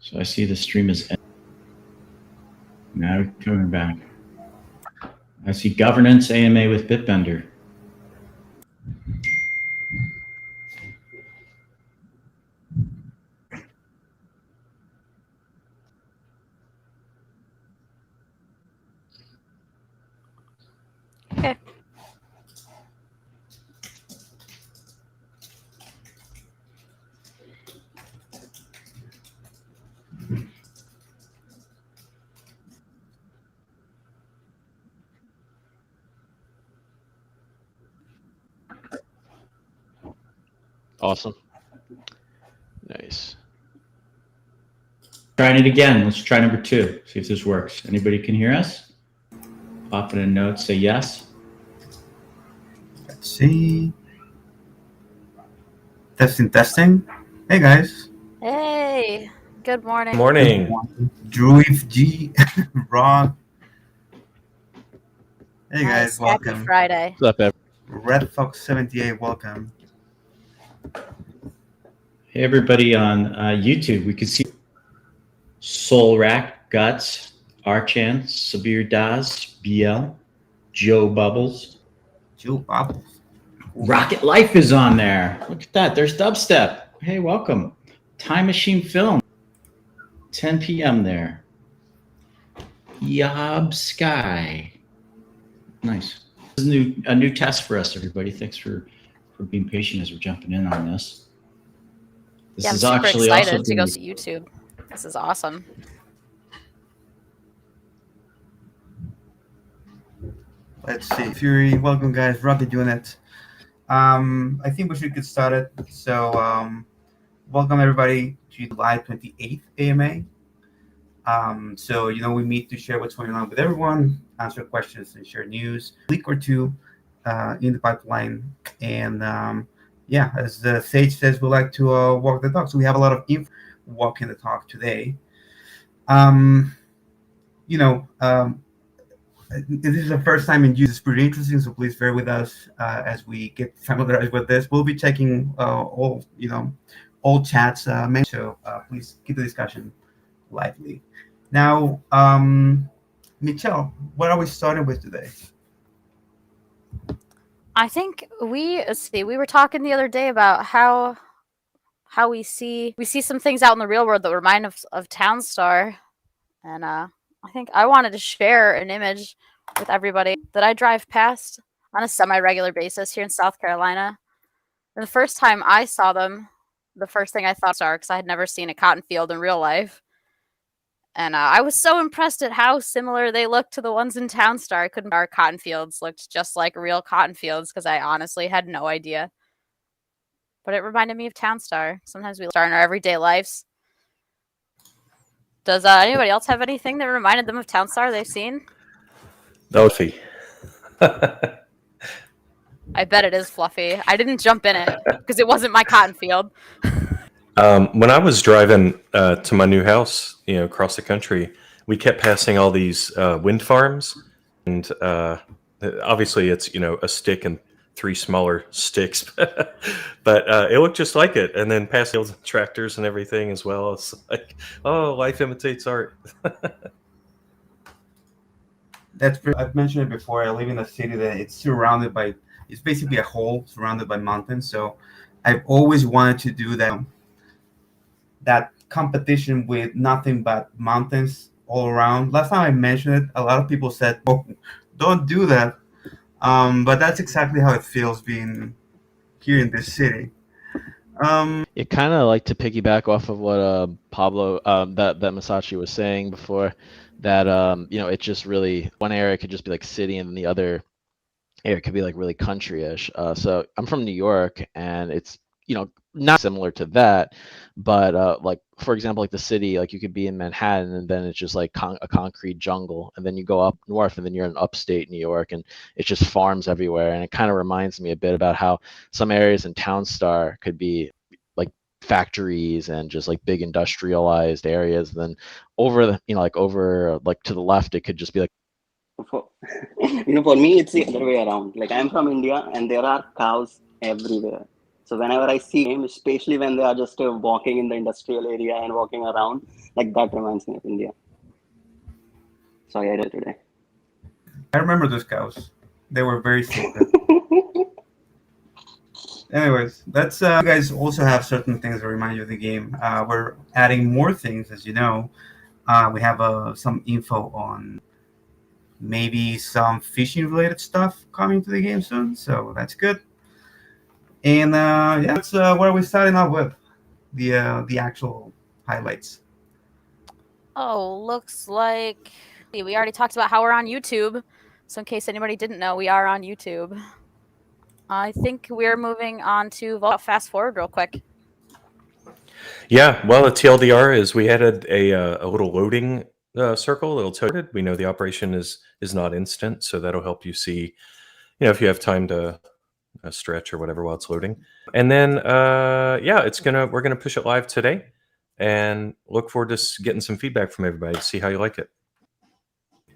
So I see the stream is ending. Now we're coming back. I see governance AMA with Bitbender. Okay. Awesome. Nice. Trying it again. Let's try number 2. See if this works. Anybody can hear us? Pop in a note, say yes. Let's see. Testing. Hey guys. Hey. Good morning. Morning. Druid G. Ron. Hey guys, welcome. Happy Friday. What's up, Red Fox 78, welcome. Hey, everybody on YouTube. We can see Soul Rack, Guts, Archan, Sabir Daz, BL, Joe Bubbles. Joe Bubbles. Rocket Life is on there. Look at that. There's Dubstep. Hey, welcome. Time Machine Film. 10 p.m. there. Yob Sky. Nice. This is a new test for us, everybody. Thanks for being patient as we're jumping in on this. This I'm is super actually excited also to go to YouTube. This is awesome. Let's see. Fury, welcome guys. Rocket Unit. I think we should get started. So, welcome everybody to July 28th AMA. So, we meet to share what's going on with everyone, answer questions, and share news. A week or two in the pipeline. And as the Sage says, we like to walk the talk. So we have a lot of info walking the talk today. This is the first time in use. It's pretty interesting, so please bear with us as we get familiarized with this. We'll be checking all chats, so please keep the discussion lively. Now, Michelle, what are we starting with today? I think we were talking the other day about how we see some things out in the real world that remind us of Townstar, and I think I wanted to share an image with everybody that I drive past on a semi-regular basis here in South Carolina. And the first time I saw them, the first thing I thought was because I had never seen a cotton field in real life. And I was so impressed at how similar they looked to the ones in Townstar. I couldn't. Our cotton fields looked just like real cotton fields because I honestly had no idea. But it reminded me of Townstar. Sometimes we star in our everyday lives. Does anybody else have anything that reminded them of Townstar they've seen? Fluffy. I bet it is fluffy. I didn't jump in it because it wasn't my cotton field. When I was driving to my new house, across the country, we kept passing all these wind farms, and obviously it's a stick and 3 smaller sticks, but it looked just like it. And then past fields and tractors and everything as well. It's like, oh, life imitates art. I've mentioned it before. I live in a city that it's basically a hole surrounded by mountains. So I've always wanted to do that competition with nothing but mountains all around. Last time I mentioned it, a lot of people said, "Oh, don't do that." But that's exactly how it feels being here in this city. It kind of like to piggyback off of what Pablo that Masachi was saying before, that it just really, one area could just be like city and the other area could be like really country-ish. So I'm from New York, and it's not similar to that, but like for example, like the city, like you could be in Manhattan and then it's just like a concrete jungle, and then you go up north and then you're in upstate New York and it's just farms everywhere. And it kind of reminds me a bit about how some areas in Townstar could be like factories and just like big industrialized areas. And then over to the left, it could just be like for me it's the other way around. Like I'm from India and there are cows everywhere. So whenever I see him, especially when they are just walking in the industrial area and walking around, like that reminds me of India. Sorry, I did it today. I remember those cows. They were very sacred. Anyways, that's you guys also have certain things that remind you of the game. We're adding more things, as you know. We have some info on maybe some fishing related stuff coming to the game soon, so that's good. And yeah, that's where we starting off with the actual highlights. Oh, looks like we already talked about how we're on YouTube. So in case anybody didn't know, we are on YouTube. I think we're moving on to fast forward real quick. Yeah, well, the TLDR is we added a little loading circle. It'll tell you we know the operation is not instant, so that'll help you see, if you have time to stretch or whatever while it's loading. And then yeah, we're gonna push it live today, and look forward to getting some feedback from everybody to see how you like it.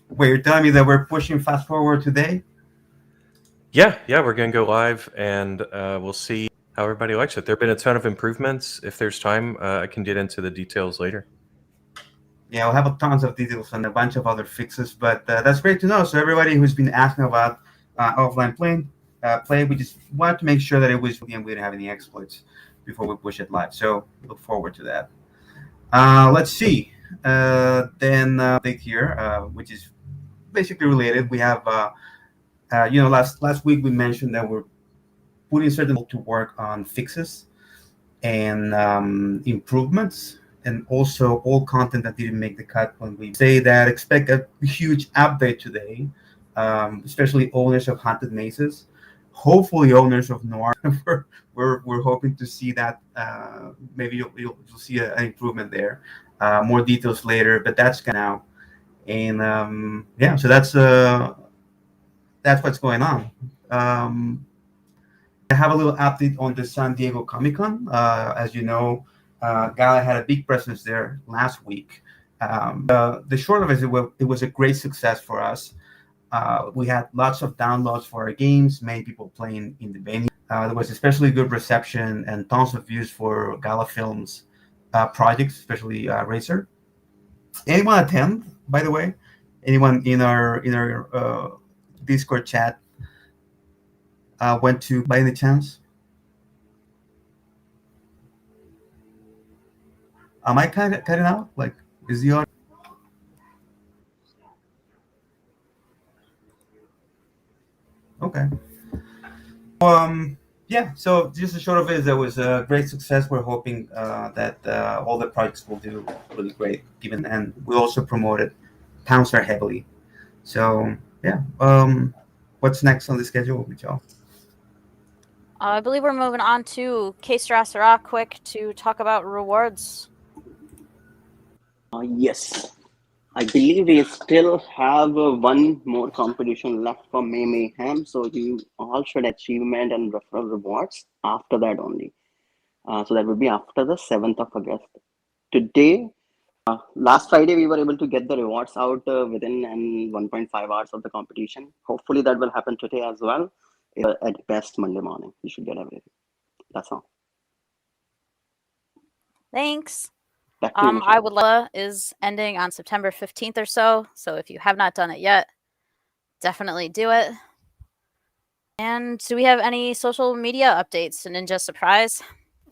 Wait, you're telling me that we're pushing fast forward today? Yeah, we're gonna go live, and we'll see how everybody likes it. There have been a ton of improvements. If there's time, I can get into the details later. Yeah, we'll have tons of details and a bunch of other fixes, but that's great to know. So everybody who's been asking about offline play, we just wanted to make sure that it was, again, we didn't have any exploits before we push it live. So look forward to that. Let's see. Then update here, which is basically related. We have, last week we mentioned that we're putting certain people to work on fixes and improvements, and also all content that didn't make the cut. When we say that, expect a huge update today, especially owners of haunted mazes, hopefully owners of noir. we're hoping to see that. Maybe you'll see an improvement there. More details later, but that's now. And yeah, so that's what's going on. I have a little update on the San Diego Comic-Con. As you know, Gala had a big presence there last week. The short of it, it was a great success for us. We had lots of downloads for our games, many people playing in the venue. There was especially good reception and tons of views for Gala Films projects, especially Racer. Anyone attend, by the way? Anyone in our Discord chat went to by any chance? Am I cutting out? Like, is the audio? Okay. Yeah. So just a short of it, there was a great success. We're hoping that all the projects will do really great. And we also promoted Councilor heavily. So yeah. What's next on the schedule, Michelle? I believe we're moving on to Case Rassera quick to talk about rewards. Yes. I believe we still have one more competition left for May Mayhem, so you all should achievement and referral rewards after that only. So that would be after the 7th of August. Today, last Friday, we were able to get the rewards out within 1.5 hours of the competition. Hopefully that will happen today as well. At best, Monday morning, you should get everything. That's all. Thanks. I would love is ending on September 15th or so. So if you have not done it yet, definitely do it. And do we have any social media updates? Ninja Surprise?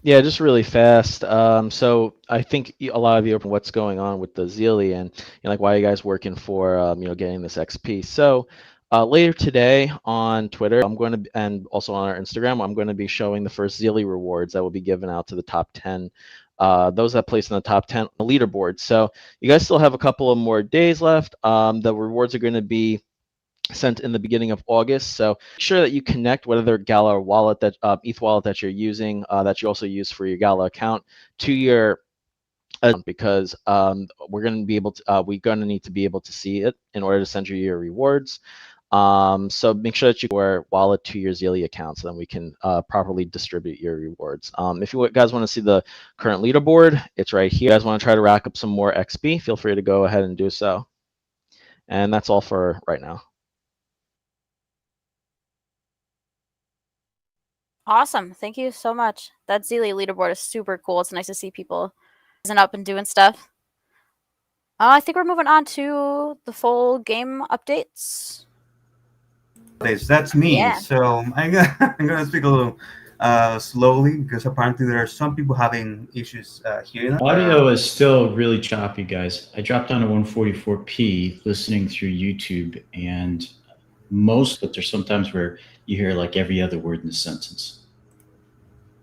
Yeah, just really fast. So I think a lot of you are what's going on with the Zealy and like why are you guys working for getting this XP. So later today on Twitter, I'm going to and also on our Instagram, I'm going to be showing the first Zealy rewards that will be given out to the top 10. Those that place in the top 10 leaderboard. So you guys still have a couple of more days left. The rewards are going to be sent in the beginning of August. So make sure that you connect whatever Gala wallet that ETH wallet that you're using, that you also use for your Gala account, to your because we're going to be able to we're going to need to be able to see it in order to send you your rewards. So make sure that you your wallet to your Zealy account so then we can properly distribute your rewards. If you guys want to see the current leaderboard, it's right here. If you guys want to try to rack up some more XP, feel free to go ahead and do so. And that's all for right now. Awesome. Thank you so much. That Zeely leaderboard is super cool. It's nice to see people rising up and doing stuff. I think we're moving on to the full game updates. That's me. Yeah. So I'm gonna speak a little slowly because apparently there are some people having issues hearing us. Audio is still really choppy, guys. I dropped down to 144p listening through YouTube, and but there's sometimes where you hear like every other word in the sentence.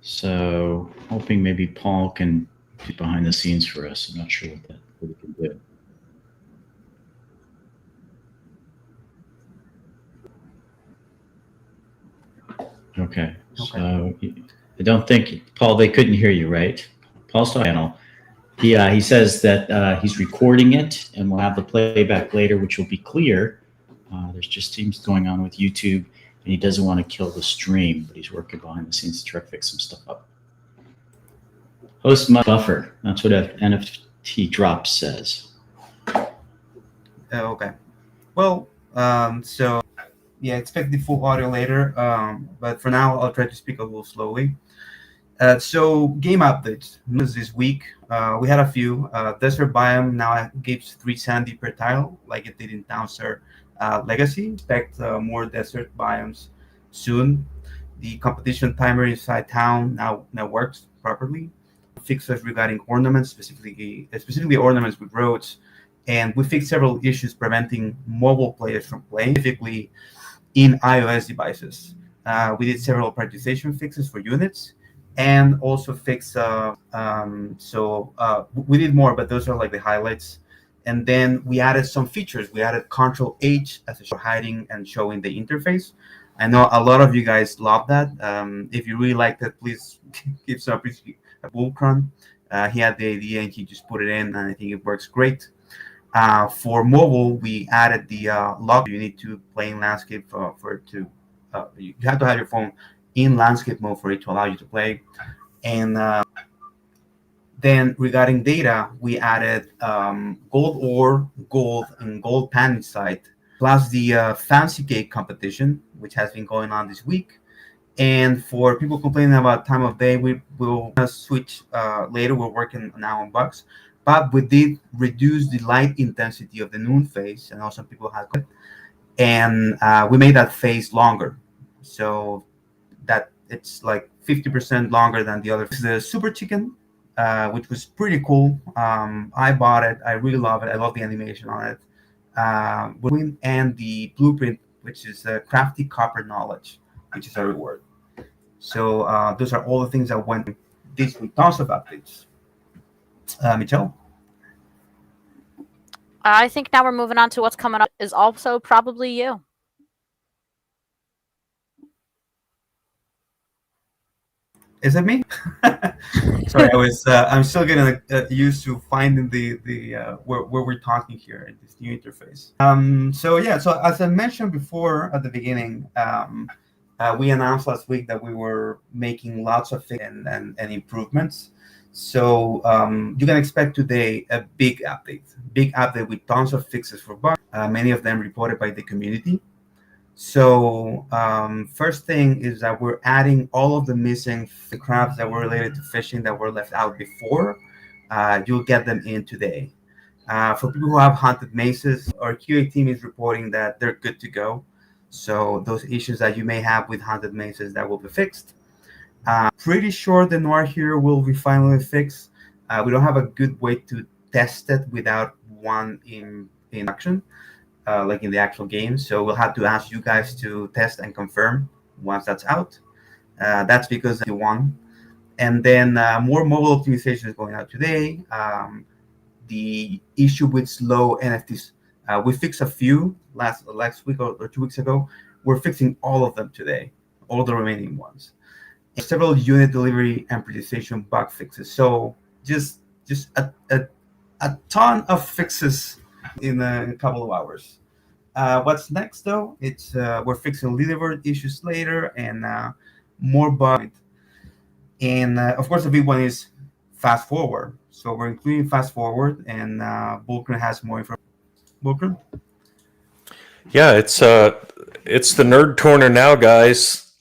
So hoping maybe Paul can do behind the scenes for us. I'm not sure what we can do. Okay. So I don't think, Paul, they couldn't hear you, right? Paul's channel. He says that he's recording it and we'll have the playback later, which will be clear. There's just things going on with YouTube, and he doesn't want to kill the stream, but he's working behind the scenes to try to fix some stuff up. Host must buffer. That's what NFT drop says. Okay. Well, so yeah, expect the full audio later. But for now, I'll try to speak a little slowly. So game updates this week. We had a few. Desert Biome now gives 370 per tile, like it did in Townstar Legacy. Expect more desert biomes soon. The competition timer inside town now works properly. Fixes regarding ornaments, specifically ornaments with roads, and we fixed several issues preventing mobile players from playing, specifically in iOS devices. We did several prioritization fixes for units, and also fix we did more, but those are like the highlights. And then we added some features. We added Control H as a hiding and showing the interface. I know a lot of you guys love that. If you really like that, please give some appreciation to Bullcron. He had the idea and he just put it in, and I think it works great. For mobile, we added the lock. You need to play in landscape for it to. You have to have your phone in landscape mode for it to allow you to play. And then regarding data, we added gold ore, gold, and gold pan site, plus the fancy cake competition, which has been going on this week. And for people complaining about time of day, we will switch later. We're working now on bugs, but we did reduce the light intensity of the noon phase. I know some people had, and we made that phase longer, so that it's like 50% longer than the other. The super chicken, which was pretty cool. I bought it. I really love it. I love the animation on it. And the blueprint, which is crafty copper knowledge, which is a reward. So those are all the things that went this week. Tons of updates. Michelle? I think now we're moving on to what's coming up is also probably you. Is it me? Sorry, I'm still getting used to finding the where we're talking here in this new interface. So as I mentioned before at the beginning, we announced last week that we were making lots of things and improvements. So you can expect today a big update with tons of fixes for bugs, many of them reported by the community. So first thing is that we're adding all of the missing crabs that were related to fishing that were left out before. You'll get them in today. For people who have haunted mazes, our QA team is reporting that they're good to go. So those issues that you may have with haunted mazes, that will be fixed. Pretty sure the Noir Hero will be finally fixed. We don't have a good way to test it without one in action. Like in the actual game. So we'll have to ask you guys to test and confirm once that's out. That's because you won. And then more mobile optimization is going out today. The issue with slow NFTs, we fixed a few last week or 2 weeks ago. We're fixing all of them today, all the remaining ones. And several unit delivery and prioritization bug fixes. So just a ton of fixes in a couple of hours. What's next though? It's we're fixing leaderboard issues later and more bugs. And of course, the big one is fast forward. So we're including fast forward, and Bulkran has more information. Bulkran? Yeah, it's the nerd corner now, guys.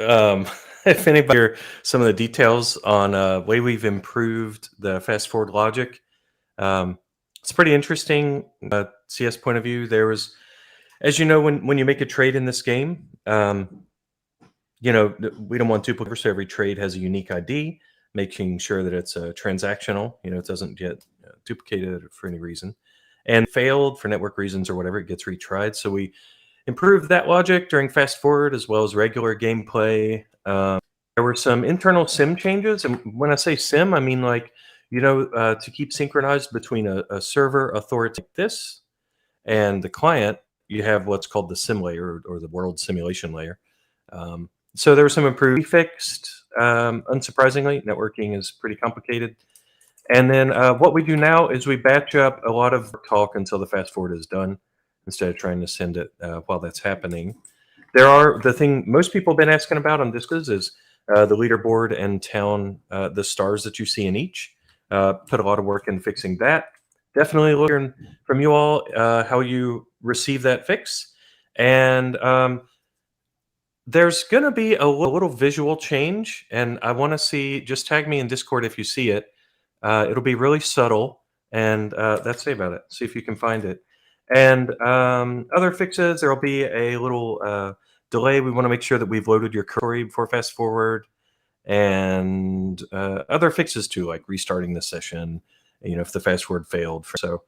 if anybody hear some of the details on way we've improved the fast forward logic. It's pretty interesting. CS point of view, there was, as you know, when you make a trade in this game, we don't want duplicate, so every trade has a unique ID, making sure that it's transactional. It doesn't get duplicated for any reason, and failed for network reasons or whatever, it gets retried. So we improved that logic during fast forward as well as regular gameplay. There were some internal sim changes, and when I say sim, I mean to keep synchronized between a server authority like this and the client, you have what's called the sim layer or the world simulation layer. So there was some improved. We fixed, unsurprisingly, networking is pretty complicated. And then what we do now is we batch up a lot of talk until the fast forward is done, instead of trying to send it while that's happening. The thing most people have been asking about on Discos is the leaderboard and town, the stars that you see in each. Put a lot of work in fixing that. Definitely looking from you all how you receive that fix. And there's going to be a little visual change, and I want to see, just tag me in Discord if you see it. It'll be really subtle, and that's it about it. See if you can find it. And other fixes, there'll be a little delay. We want to make sure that we've loaded your query before fast forward, and other fixes too, like restarting the session, if the fast forward failed. So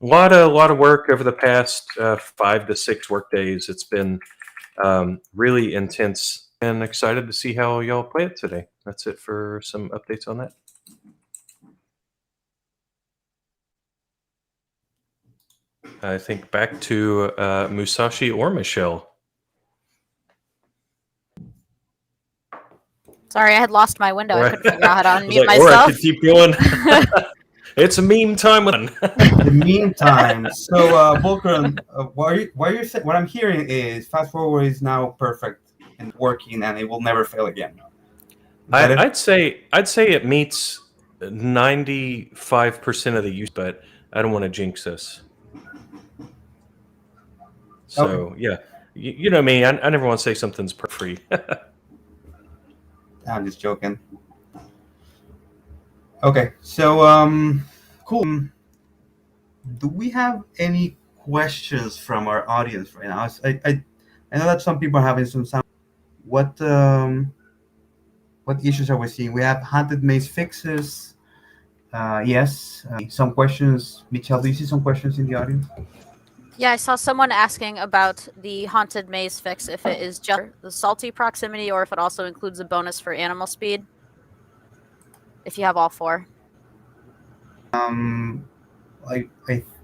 a lot of work over the past 5 to 6 work days. It's been really intense, and excited to see how y'all play it today. That's it for some updates on that. I think back to Musashi or Michelle. Sorry, I had lost my window. I couldn't figure out how to I was unmute like, or I myself. could keep going. It's a meme time. The meantime, so Volkran, what I'm hearing is fast forward is now perfect and working, and it will never fail again. I'd say it meets 95% of the use, but I don't want to jinx this. So Okay. yeah, you know me. I never want to say something's free. I'm just joking. Okay, so cool. Do we have any questions from our audience right now? I know that some people are having some sound. What issues are we seeing? We have haunted maze fixes. Yes. Some questions. Michelle, do you see some questions in the audience? Yeah, I saw someone asking about the haunted maze fix, if it is just the salty proximity or if it also includes a bonus for animal speed. If you have all 4.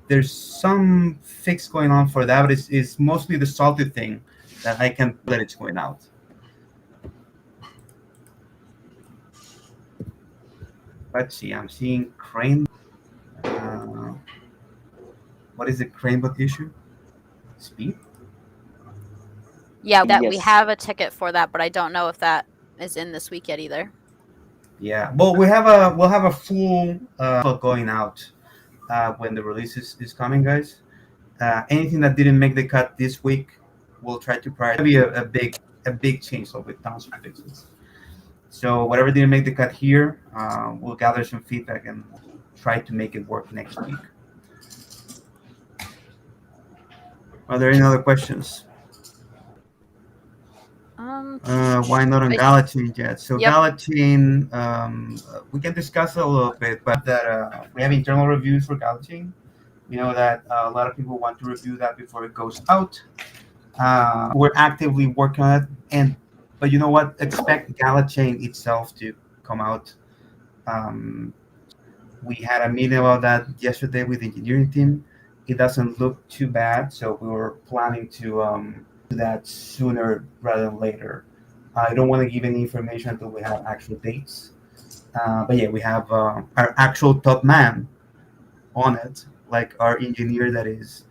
There's some fix going on for that, but it's mostly the salty thing that I can let it's going out. Let's see. I'm seeing crane. What is the crane bot issue? Speed? Yeah, that we Yes. have a ticket for that, but I don't know if that is in this week yet either. Yeah. Well, we'll have a full going out when the release is coming, guys. Anything that didn't make the cut this week, we'll try to prioritize. It'll be a big change with tons of fixes. So whatever didn't make the cut here, we'll gather some feedback and try to make it work next week. Are there any other questions? Why not on Gala chain yet? So Yep. Gala chain, we can discuss it a little bit, but that we have internal reviews for Gala chain. You know that a lot of people want to review that before it goes out. We're actively working on it, but you know what? Expect Gala chain itself to come out. We had a meeting about that yesterday with the engineering team. It doesn't look too bad, so we were planning to do that sooner rather than later. I don't want to give any information until we have actual dates. But yeah, we have our actual top man on it, like our engineer that is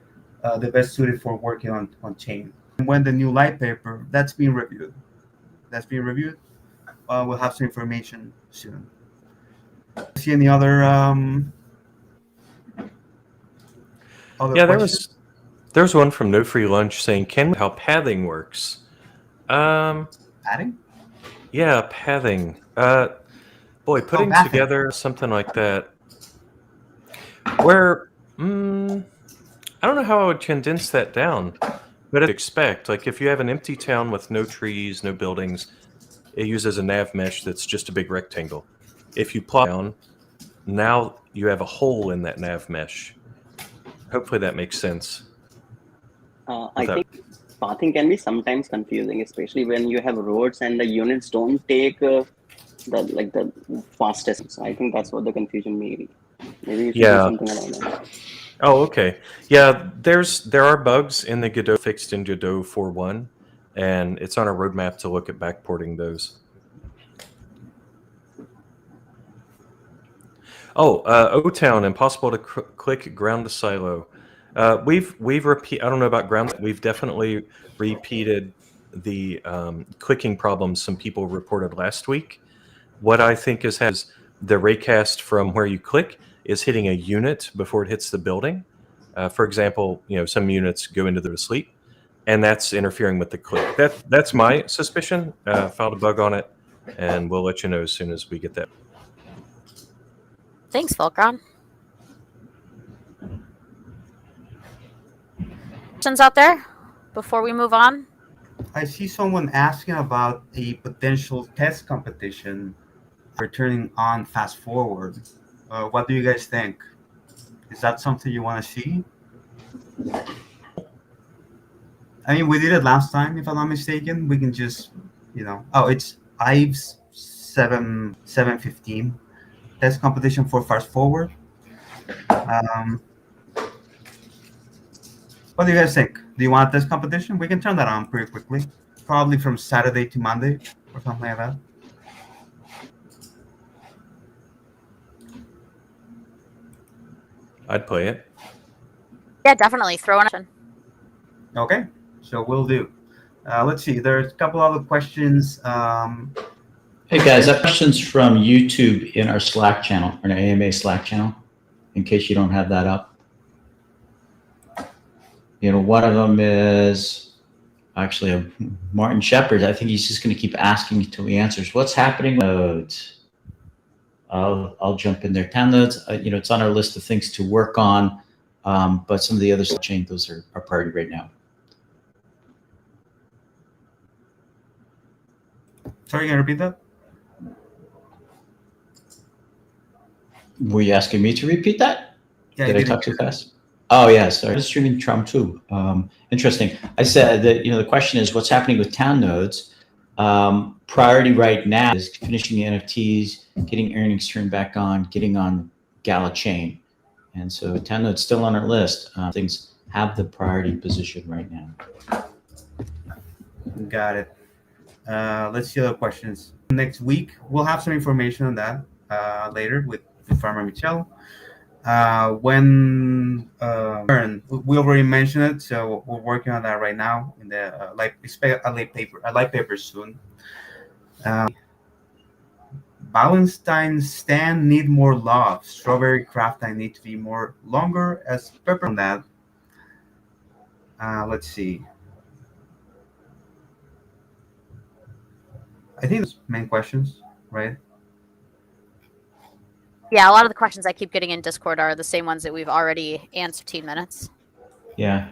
the best suited for working on chain. And when the new light paper, that's being reviewed. We'll have some information soon. See any other Yeah, questions? there was one from No Free Lunch saying, "Can how pathing works?" Padding? Yeah, pathing. Boy, putting pathing. together something like that, where I don't know how I would condense that down, but I'd expect, like, if you have an empty town with no trees, no buildings, it uses a nav mesh that's just a big rectangle. If you plot down, now you have a hole in that nav mesh. Hopefully that makes sense. I Without, think pathing can be sometimes confusing, especially when you have roads and the units don't take the fastest. So I think that's what the confusion may be. Maybe you should do yeah. something around that. Oh, okay. Yeah, there are bugs in the Godot fixed in Godot 4.1, and it's on our roadmap to look at backporting those. Oh, O-Town, impossible to click ground to silo. We've repeat. I don't know about ground. We've definitely repeated the clicking problems some people reported last week. What I think is the raycast from where you click is hitting a unit before it hits the building. For example, some units go into the sleep, and that's interfering with the click. That's my suspicion. Filed a bug on it, and we'll let you know as soon as we get that. Thanks, Volcron. Questions out there before we move on? I see someone asking about a potential test competition for turning on fast forward. What do you guys think? Is that something you want to see? I mean, we did it last time, if I'm not mistaken. We can just, oh, it's Ives 715 test competition for fast forward. What do you guys think? Do you want a test competition? We can turn that on pretty quickly. Probably from Saturday to Monday or something like that. I'd play it. Yeah, definitely. Throw in. Okay, so we'll do. Let's see. There's a couple other questions. Hey guys, that question's from YouTube in our Slack channel, our AMA Slack channel, in case you don't have that up. One of them is actually Martin Shepard. I think he's just going to keep asking until he answers. What's happening with nodes? I'll jump in there. Town nodes, it's on our list of things to work on, but some of the other chain, those are priority right now. Sorry, can you repeat that? Were you asking me to repeat that? Yeah, Did I talk too fast? Oh, yeah, sorry. I was streaming Trump too. Interesting. I said that, the question is what's happening with town nodes. Priority right now is finishing the NFTs, getting earnings turned back on, getting on Gala chain. And so town node's still on our list. Things have the priority position right now. Got it. Let's see other questions. Next week, we'll have some information on that later with Farmer Michelle. When we already mentioned it, so we're working on that right now. In the expect a light paper soon. Bauenstein stand need more love. Strawberry craft I need to be more longer as pepper on that. Let's see. I think those main questions, right? Yeah, a lot of the questions I keep getting in Discord are the same ones that we've already answered 15 minutes. Yeah.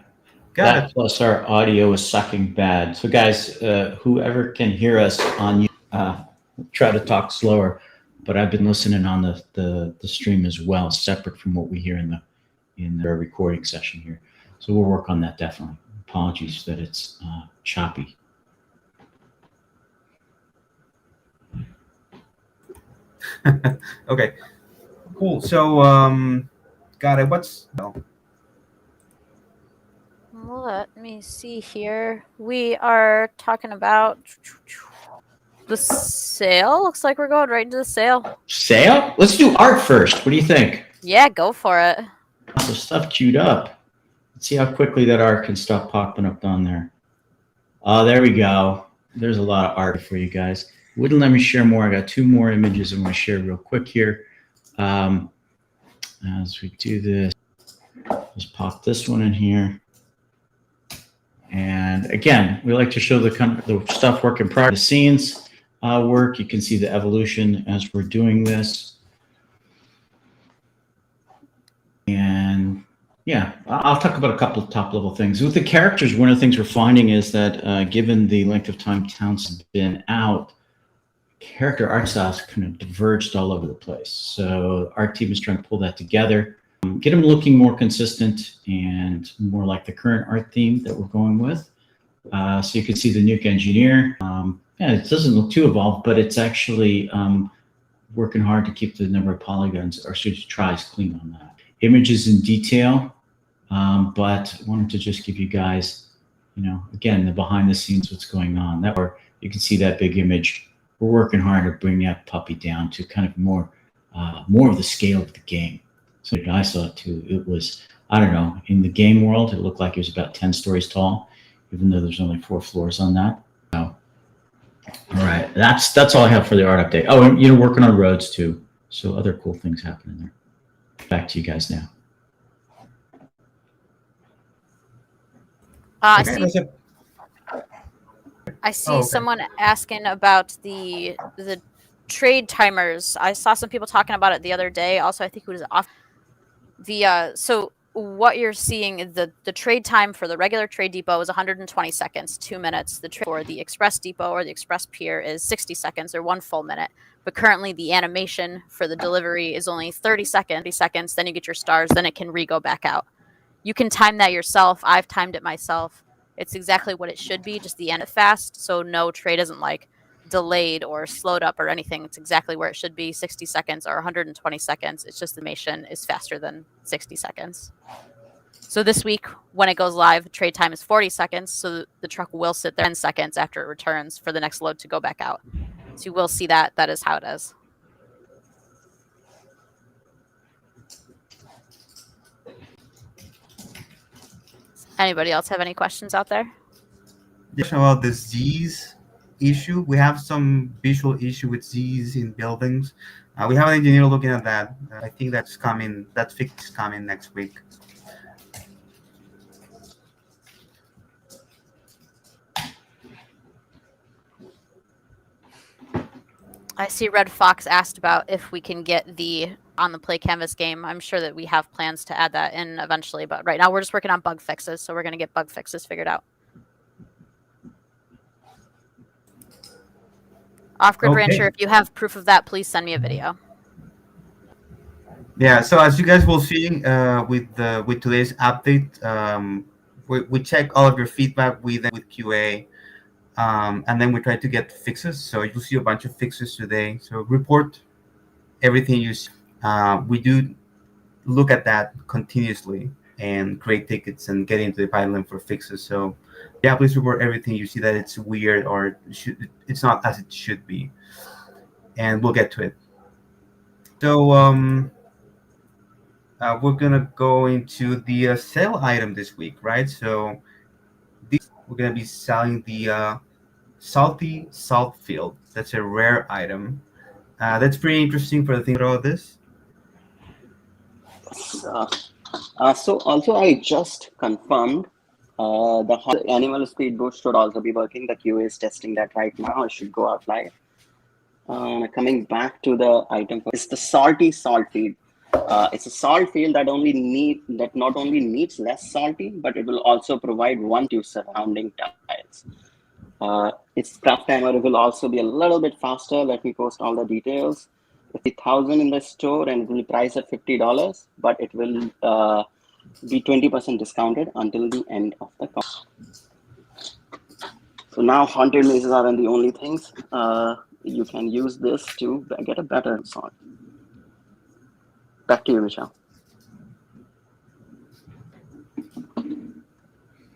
Got it. Plus our audio is sucking bad. So guys, whoever can hear us on try to talk slower, but I've been listening on the stream as well, separate from what we hear in the recording session here. So we'll work on that definitely. Apologies that it's choppy. Okay, cool. So, got it. Let me see here. We are talking about the sale. Looks like we're going right into the sale. Sale? Let's do art first. What do you think? Yeah, go for it. Lots of stuff queued up. Let's see how quickly that art can stop popping up down there. Oh, there we go. There's a lot of art for you guys. Wouldn't let me share more. I got 2 more images I'm going to share real quick here. As we do this, just pop this one in here. And again, we like to show the stuff working prior to the scenes. work. You can see the evolution as we're doing this. And yeah, I'll talk about a couple of top level things. With the characters, one of the things we're finding is that given the length of time Towns has been out, character art styles kind of diverged all over the place. So our team is trying to pull that together, get them looking more consistent and more like the current art theme that we're going with. So you can see the Nuke Engineer. Yeah, it doesn't look too evolved, but it's actually working hard to keep the number of polygons or tries clean on that. Images in detail, but wanted to just give you guys, again, the behind the scenes, what's going on. That where you can see that big image. We're working hard to bring that puppy down to kind of more of the scale of the game. So I saw it too. It was, I don't know, in the game world, it looked like it was about 10 stories tall, even though there's only 4 floors on that. So, all right, that's all I have for the art update. Oh, and working on roads too. So other cool things happening there. Back to you guys now. I Okay, see. that's it. I see Oh, okay. someone asking about the trade timers. I saw some people talking about it the other day. Also, I think it was off the so what you're seeing, the trade time for the regular trade depot is 120 seconds, 2 minutes. The trade for the express depot or the express pier is 60 seconds or 1 full minute. But currently the animation for the delivery is only 30 seconds. Then you get your stars, then it can re-go back out. You can time that yourself. I've timed it myself. It's exactly what it should be, just the end fast. So no trade isn't like delayed or slowed up or anything. It's exactly where it should be, 60 seconds or 120 seconds. It's just the animation is faster than 60 seconds. So this week, when it goes live, trade time is 40 seconds. So the truck will sit there 10 seconds after it returns for the next load to go back out. So you will see that. That is how it is. Anybody else have any questions out there? Question about the Z's issue. We have some visual issue with Z's in buildings. We have an engineer looking at that. I think that's coming. That fix is coming next week. I see Red Fox asked about if we can get the on the play canvas game. I'm sure that we have plans to add that in eventually, but right now we're just working on bug fixes, so we're going to get bug fixes figured out. Off-Grid Okay. Rancher, if you have proof of that, please send me a video. Yeah. So as you guys will see with today's update, we check all of your feedback with QA, and then we try to get fixes. So you'll see a bunch of fixes today. So report everything you see. We do look at that continuously and create tickets and get into the pipeline for fixes. So yeah, please report everything you see that it's weird or it's not as it should be, and we'll get to it. So we're gonna go into the sale item this week, right? So we're gonna be selling the salty salt field. That's a rare item. That's pretty interesting for the thing about this. So also I just confirmed the animal speed boost should also be working. The QA is testing that right now. It should go out live. Coming back to the item, it's the salty salt feed. It's a salt field that not only needs less salty, but it will also provide one to surrounding tiles. Its craft timer will also be a little bit faster. Let me post all the details. It's 1,000 in the store and it will be priced at $50, but it will be 20% discounted until the end of the contract. So now haunted mazes aren't the only things. You can use this to get a better salt. Back to you, Michelle.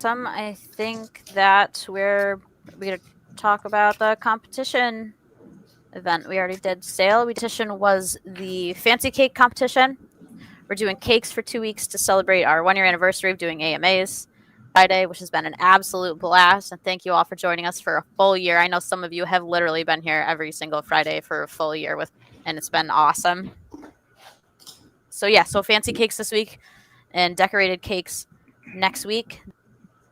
I think that we're going to talk about the competition event. We already did sale. Competition was the fancy cake competition. We're doing cakes for 2 weeks to celebrate our 1-year anniversary of doing AMAs. Friday, which has been an absolute blast, and thank you all for joining us for a full year. I know some of you have literally been here every single Friday for a full year and it's been awesome. So yeah, so fancy cakes this week and decorated cakes next week.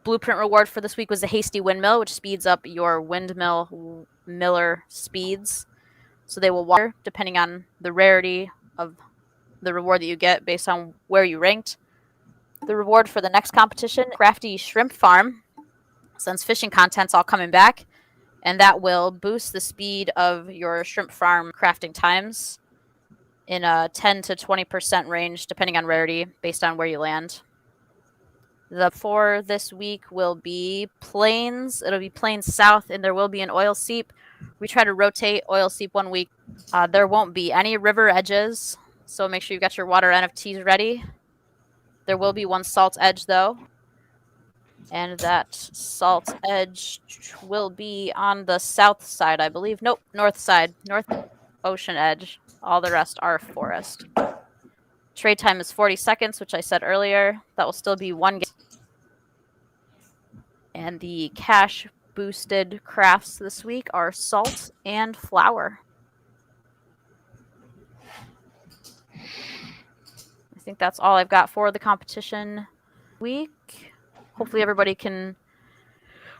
Blueprint reward for this week was the Hasty Windmill, which speeds up your windmill Miller speeds. So they will water depending on the rarity of the reward that you get based on where you ranked. The reward for the next competition, Crafty Shrimp Farm, since fishing content's all coming back, and that will boost the speed of your shrimp farm crafting times in a 10 to 20% range, depending on rarity, based on where you land. The for this week will be Plains. It'll be Plains South, and there will be an oil seep. We try to rotate oil seep 1 week. There won't be any river edges, so make sure you got your water NFTs ready. There will be one salt edge, though. And that salt edge will be on the south side, I believe. Nope, north side. North ocean edge. All the rest are forest. Trade time is 40 seconds, which I said earlier. That will still be 1 game. And the cash boosted crafts this week are salt and flour. I think that's all I've got for the competition week. Hopefully everybody can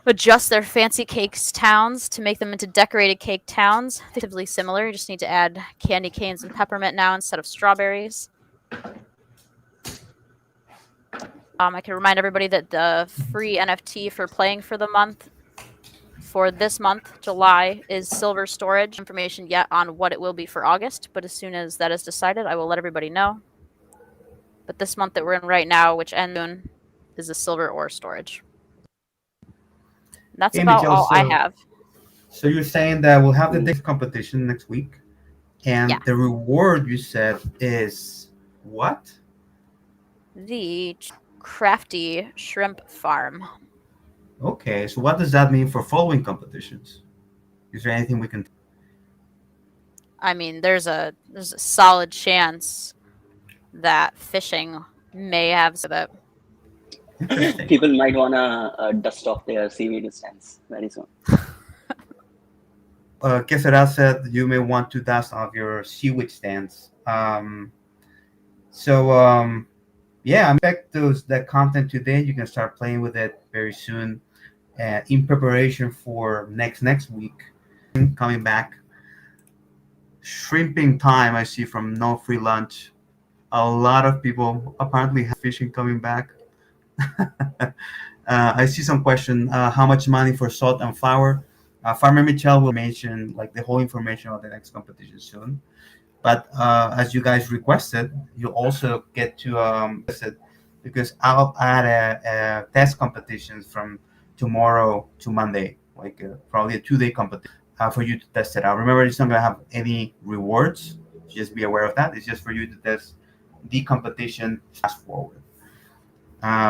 adjust their fancy cakes towns to make them into decorated cake towns. Relatively similar. You just need to add candy canes and peppermint now instead of strawberries. I can remind everybody that the free NFT for playing for the month, for this month, July, is silver storage. Information yet on what it will be for August, but as soon as that is decided, I will let everybody know. But this month that we're in right now, which ends soon, is the silver ore storage. That's about all I have. So you're saying that we'll have the next competition next week, and the reward you said is what? The Crafty Shrimp Farm. Okay, so what does that mean for following competitions? Is there anything we can? I mean, there's a solid chance that fishing may have that. People might want to dust off their seaweed stands very soon. Quesera said you may want to dust off your seaweed stands. Yeah, I expect that content today. You can start playing with it very soon, in preparation for next week. Coming back, shrimping time. I see from No Free Lunch. A lot of people apparently have fishing coming back. I see some question. How much money for salt and flour? Farmer Michelle will mention like the whole information on the next competition soon. But as you guys requested, you'll also get to because I'll add a test competition from tomorrow to Monday, like probably a 2-day competition for you to test it out. Remember, it's not going to have any rewards. Just be aware of that. It's just for you to test the competition fast forward,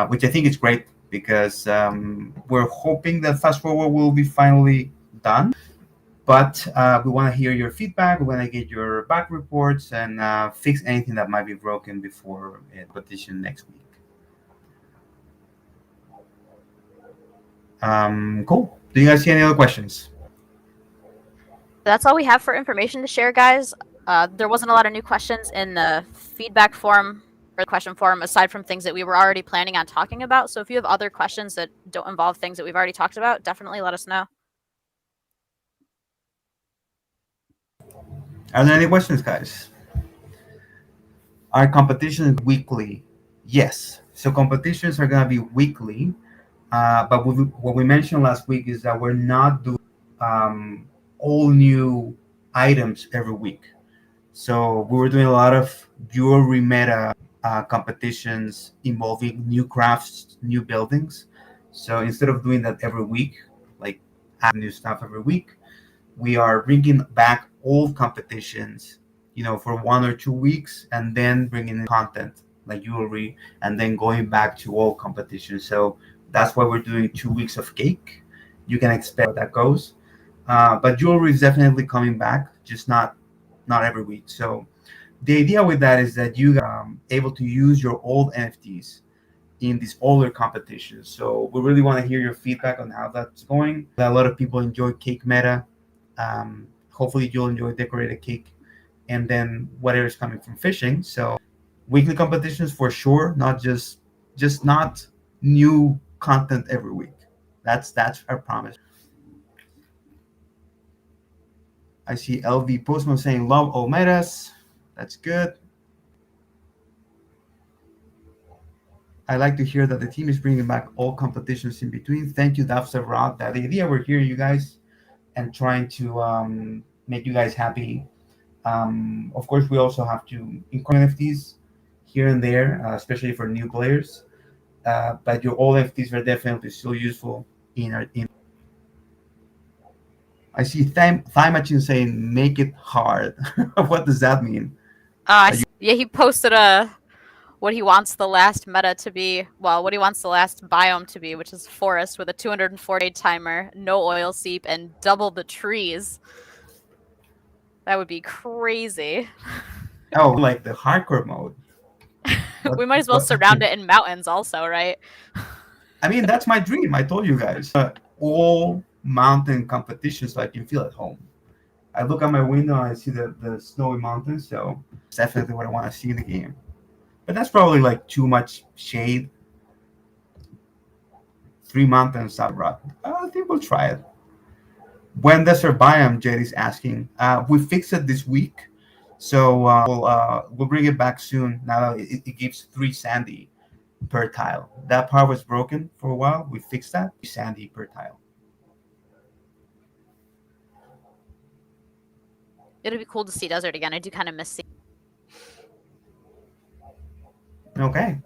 which I think is great because we're hoping that fast forward will be finally done. But we want to hear your feedback. We want to get your back reports and fix anything that might be broken before a competition next week. Cool. Do you guys see any other questions? That's all we have for information to share, guys. There wasn't a lot of new questions in the feedback form or the question form, aside from things that we were already planning on talking about. So if you have other questions that don't involve things that we've already talked about, definitely let us know. Are there any questions, guys? Are competitions weekly? Yes. So competitions are going to be weekly. But what we mentioned last week is that we're not doing all new items every week. So we were doing a lot of jewelry meta competitions involving new crafts, new buildings. So instead of doing that every week, like add new stuff every week, we are bringing back old competitions, for 1 or 2 weeks, and then bringing in content like jewelry, and then going back to old competitions. So that's why we're doing 2 weeks of cake. You can expect how that goes. But jewelry is definitely coming back, just not every week. So the idea with that is that you are able to use your old NFTs in these older competitions. So we really want to hear your feedback on how that's going. A lot of people enjoy cake meta. Hopefully you'll enjoy decorated cake, and then whatever is coming from fishing. So weekly competitions for sure, not just not new content every week. That's our promise. I see LV Postman saying love all metas. That's good. I like to hear that the team is bringing back all competitions in between. Thank you, Dafsa Rod. That idea, we're hearing you guys and trying to make you guys happy. Of course, we also have to incorporate NFTs here and there, especially for new players. But your old NFTs are definitely still useful in our. I see Thymachin saying make it hard. What does that mean? Yeah, he posted what he wants the last meta to be. Well, what he wants the last biome to be, which is forest with a 240 timer, no oil seep, and double the trees. That would be crazy. Oh, like the hardcore mode. We might as well surround it in mountains, also, right? I mean, that's my dream. I told you guys. All mountain competitions so I can feel at home. I look out my window and I see the snowy mountains, so it's definitely what I want to see in the game. But that's probably like too much shade. 3 mountains out rock. I think we'll try it. When does our biome, Jerry's asking? We fixed it this week, so we'll bring it back soon. Now that it gives 3 sandy per tile. That part was broken for a while. We fixed that. Sandy per tile. It'd be cool to see desert again. I do kind of miss seeing. Okay.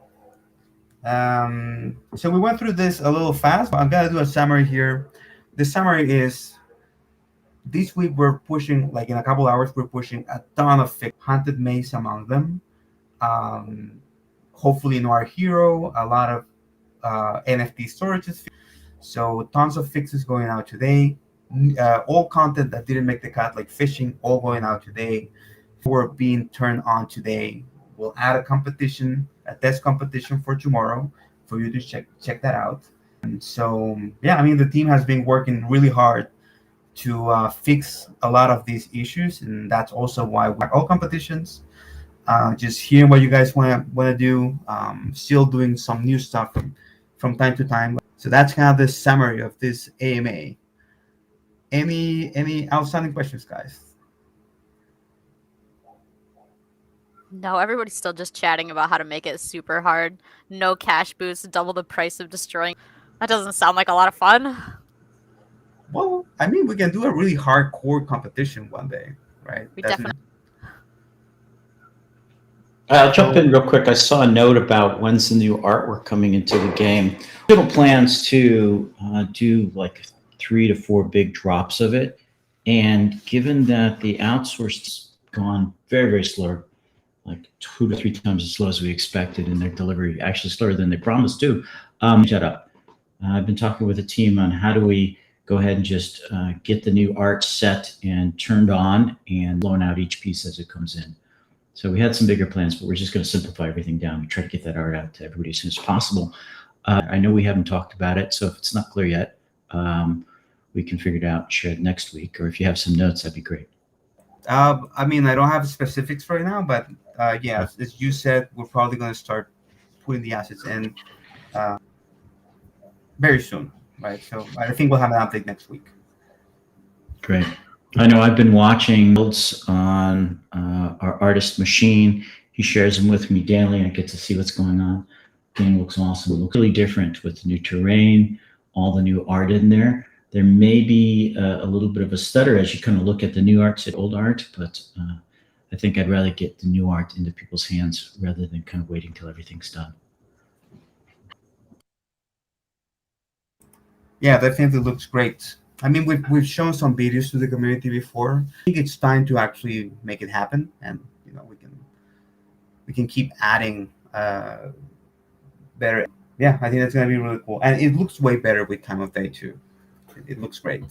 So we went through this a little fast, but I'm gonna do a summary here. The summary is this week we're pushing, like in a couple hours, we're pushing a ton of haunted maze among them. Hopefully in our hero, a lot of NFT storages. So tons of fixes going out today. All content that didn't make the cut, like fishing, all going out today. For being turned on today. We'll add a competition, a test competition for tomorrow for you to check that out. And so, yeah, I mean, the team has been working really hard to fix a lot of these issues, and that's also why we're all competitions. Just hearing what you guys want to do, still doing some new stuff from time to time. So that's kind of the summary of this AMA. Any outstanding questions, guys? No, everybody's still just chatting about how to make it super hard. No cash boost, double the price of destroying. That doesn't sound like a lot of fun. Well, I mean, we can do a really hardcore competition one day, right? We definitely. I'll jump in real quick. I saw a note about when's the new artwork coming into the game. Little plans to do like 3 to 4 big drops of it. And given that the outsourced's gone very, very slow, like 2 to 3 times as slow as we expected in their delivery, actually slower than they promised to, shut up. I've been talking with the team on how do we go ahead and just get the new art set and turned on and blown out each piece as it comes in. So we had some bigger plans, but we're just going to simplify everything down. We try to get that art out to everybody as soon as possible. I know we haven't talked about it, so if it's not clear yet, we can figure it out and share it next week. Or if you have some notes, that'd be great. I mean, I don't have specifics right now, but yeah, as you said, we're probably going to start putting the assets in very soon, right? So I think we'll have an update next week. Great. I know I've been watching builds on our artist machine. He shares them with me daily, and I get to see what's going on. The game looks awesome. It looks really different with the new terrain, all the new art in there. There may be a little bit of a stutter as you kind of look at the new art to old art, but I think I'd rather get the new art into people's hands rather than kind of waiting till everything's done. Yeah, definitely looks great. I mean, we've shown some videos to the community before. I think it's time to actually make it happen, and you know we can keep adding better. Yeah, I think that's gonna be really cool, and it looks way better with time of day too. It looks great.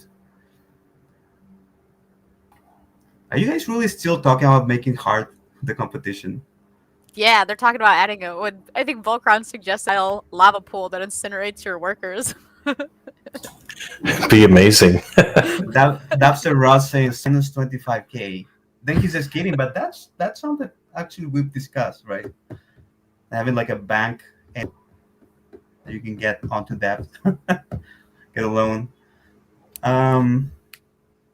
Are you guys really still talking about making hard the competition? Yeah, they're talking about adding it. I think Volcron suggests a lava pool that incinerates your workers. It'd be amazing. That's the Ross saying since 25K. Then he says kidding, but that's something actually we've discussed, right? Having like a bank and you can get onto debt, get a loan.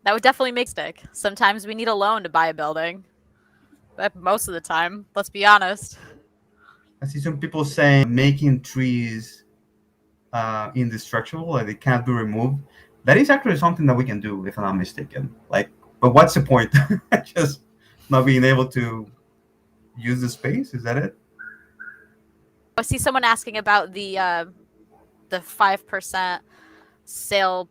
That would definitely make stick. Sometimes we need a loan to buy a building. But most of the time, let's be honest. I see some people saying making trees indestructible, like they can't be removed. That is actually something that we can do, if I'm not mistaken. Like, but what's the point? Just not being able to use the space? Is that it? I see someone asking about the 5% sale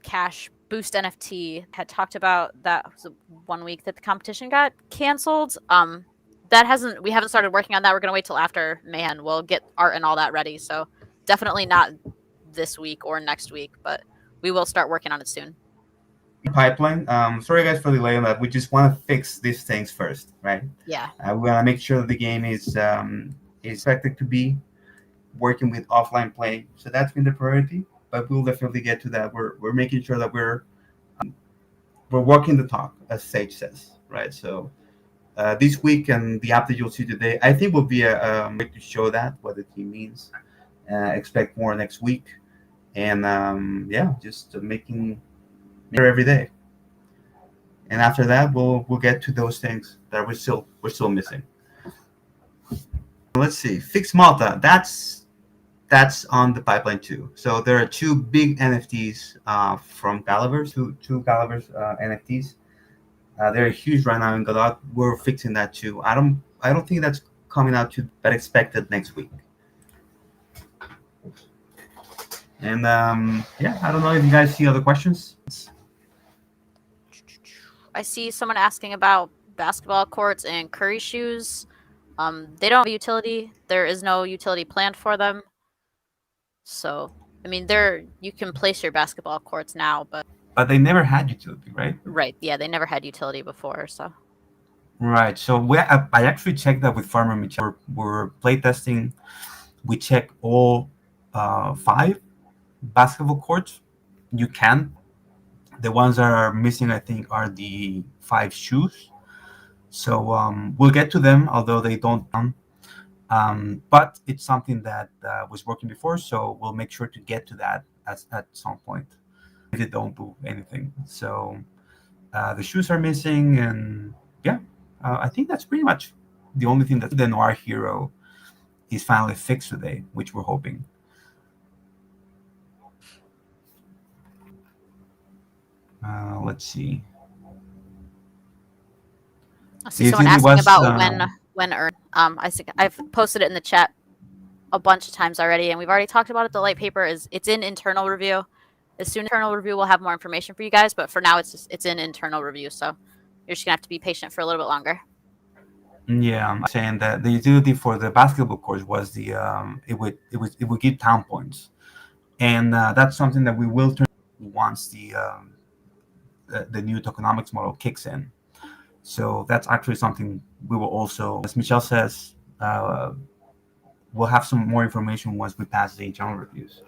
cash boost NFT. Had talked about that was 1 week that the competition got canceled. We haven't started working on that. We're gonna wait till after Mayhem. We'll get art and all that ready. So definitely not this week or next week, but we will start working on it soon. Pipeline. Sorry guys for the delay on that. We just want to fix these things first, right? Yeah. We want to make sure that the game is expected to be working with offline play. So that's been the priority, but we'll definitely get to that. We're making sure that we're walking the talk, as Sage says, right? So this week and the app that you'll see today, I think will be a way to show that what the team means. Expect more next week, and just making every day. And after that, we'll get to those things that we're still missing. Let's see, Fix Malta. That's on the pipeline too. So there are two big NFTs from Galaverse, two Galaverse NFTs. They're huge right now in Gala. We're fixing that too. I don't think that's coming out too, but expected next week. And I don't know if you guys see other questions. I see someone asking about basketball courts and curry shoes. They don't have a utility. There is no utility planned for them. So, I mean, you can place your basketball courts now, but they never had utility, right? Right. Yeah, they never had utility before, so. Right. So I actually checked that with Farmer Michel. We're play testing. We check all 5 basketball courts. You can. The ones that are missing, I think, are the 5 shoes. So we'll get to them, although they don't. But it's something that was working before, so we'll make sure to get to that at some point. If they don't do anything. So the shoes are missing, and I think that's pretty much the only thing that the Noir Hero is finally fixed today, which we're hoping. Let's see. I see someone asking about when earn. I've posted it in the chat a bunch of times already, and we've already talked about it. The light paper it's in internal review. As soon as internal review, we'll have more information for you guys. But for now, it's in internal review, so you're just gonna have to be patient for a little bit longer. Yeah, I'm saying that the utility for the basketball course was it would give town points, and that's something that we will turn once the new tokenomics model kicks in. So that's actually something we will also, as Michelle says, we'll have some more information once we pass the internal reviews.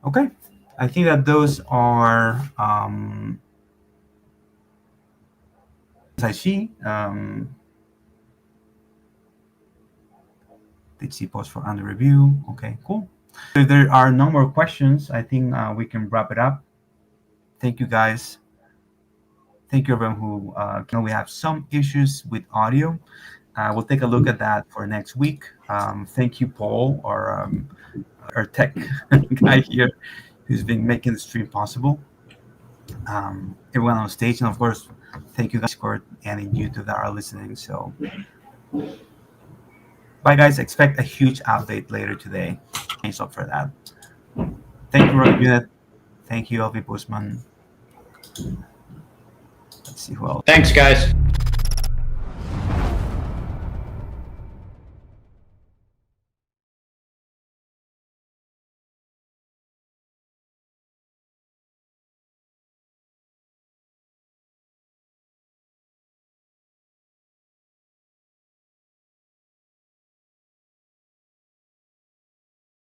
Okay, I think that those are as I see. Did see post for under review. Okay, cool. So if there are no more questions, I think we can wrap it up. Thank you, guys. Thank you, everyone who we have some issues with audio. We'll take a look at that for next week. Thank you, Paul, our tech guy here, who's been making the stream possible. Everyone on stage, and of course, thank you guys for and in YouTube that are listening. So, bye, guys. Expect a huge update later today. Thanks up for that. Thank you, Rocket Unit. Thank you, LV Busman. Let's see who else. Thanks, guys.